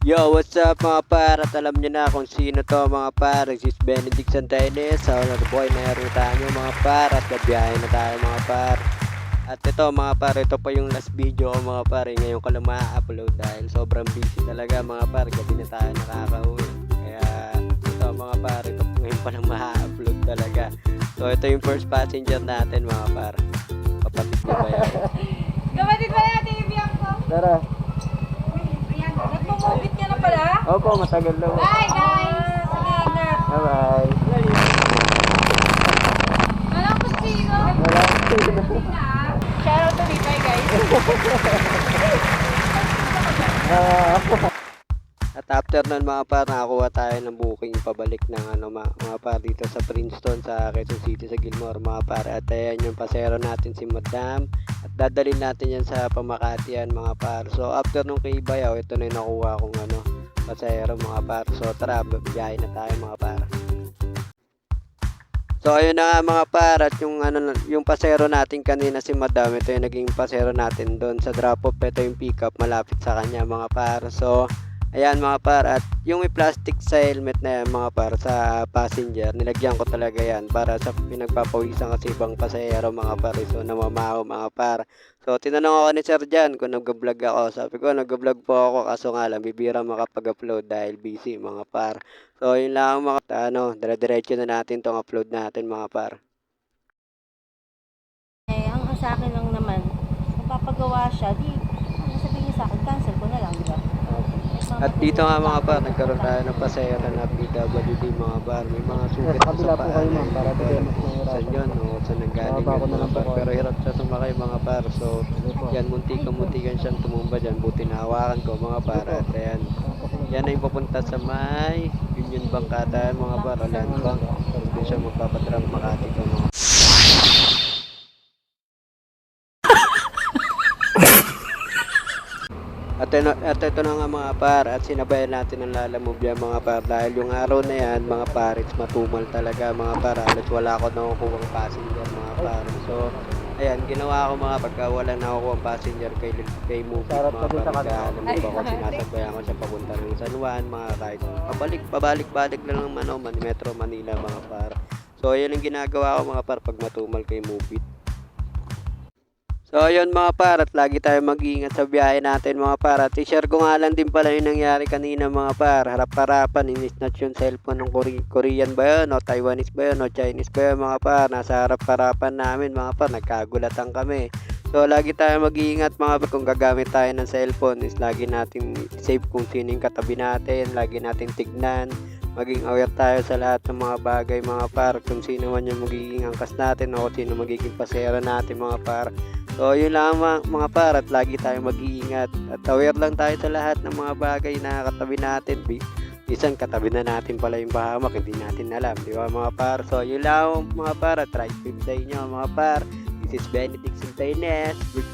Yo, what's up mga par? At alam nyo na kung sino to mga par. This is Benedict Santaines. Sa Honor Boy, narutaan nyo mga par. At gabiyahin na tayo mga par. At ito mga par, ito pa yung last video ko mga par. Ngayon ko lang ma-upload dahil sobrang busy talaga mga par. Gabi na tayo nakakauwi. Kaya ito mga par, ito ngayon pa lang ma-upload talaga. So ito yung first passenger natin mga par. Kapatid na ba yan? Kapatid ba natin yung biyang ko? Tara. Nagmumubit ka na pala? Opo, matagal lang. Bye guys! Sige, ingat! Bye-bye. Walang kusino! Shoutout to Bipay guys! At after nun mga par, nakakuha tayo ng booking pabalik ng mga par dito sa Princeton sa Quezon City sa Gilmore mga par. At ayan yung pasero natin si Madam. At dadalhin natin yan sa Pamakatian mga par. So after nung kay Bayaw, ito na yung nakuha kong pasero mga par. So tara, biyahe na tayo mga par. So ayun na nga mga par, at yung pasero natin kanina si Madam, ito yung naging pasero natin doon sa drop off. Ito yung pick up malapit sa kanya mga par. So ayan mga par, at yung may plastic sa helmet na yan mga par sa passenger, nilagyan ko talaga yan para sa pinagpapawisan kasi ibang pasahero mga par. So namamaho mga par. So tinanong ako ni Sir Jan kung nag-vlog ako. Sabi ko nag-vlog po ako, kaso nga lang bibira makapag-upload dahil busy mga par. So yun lang mga dire-diretso na natin tong upload natin mga par. Ang sa akin lang naman, napapagawa siya, di, sabihin niya sa akin, cancel ko na lang, di ba? At dito nga mga par, nagkaroon tayo ng pasahero na PWD mga par. May mga sugat sa paa. Sa yun, sa nanggaling yun mga par. Pero hirap siya sumakay mga par. So yan, muntikan siyang tumumba dyan. Buti nahawakan ko mga par. At ayan, yan ay papunta sa may Union Bangkata mga par. O Land Bank. Hindi siya magpapadrang Makati ko mga. At ito na nga mga par, at sinabayan natin ang lalamove yan mga par. Dahil yung araw na yan mga par, it's matumal talaga mga par. Halos wala ako nakukuha passenger mga par. So ayan, ginawa ko mga pagka wala nakukuha passenger kay Movie mga par. Nagkahalamove ako, sinasabayan ko siya papunta ng San Juan mga kahit pabalik-balik lang ng Metro Manila mga par. So yun ang ginagawa ko mga par pag matumal kay Movie. So ayun mga par, at lagi tayo mag-iingat sa biyahe natin mga par. At i-share ko nga lang din pala yung nangyari kanina mga par. Harap-harapan, inisnatch yung cellphone ng Korean ba yun, o Taiwanese ba yun, o Chinese ba yun mga par. Nasa harap-harapan namin mga par, nagkagulatan kami. So lagi tayo mag-iingat mga par, kung gagamit tayo ng cellphone is lagi natin save kung sino yung katabi natin. Lagi natin tignan, maging aware tayo sa lahat ng mga bagay mga par. Kung sino man yung magiging angkas natin o sino magiging pasero natin mga par. So yun lang mga par, at lagi tayong mag-iingat at aware lang tayo sa lahat ng mga bagay na katabi natin. Minsan katabi na natin pala yung bahamak, hindi natin alam, di ba mga par? So yun lang mga par, at try to sa inyo mga par. This is Benedict Santaines. Good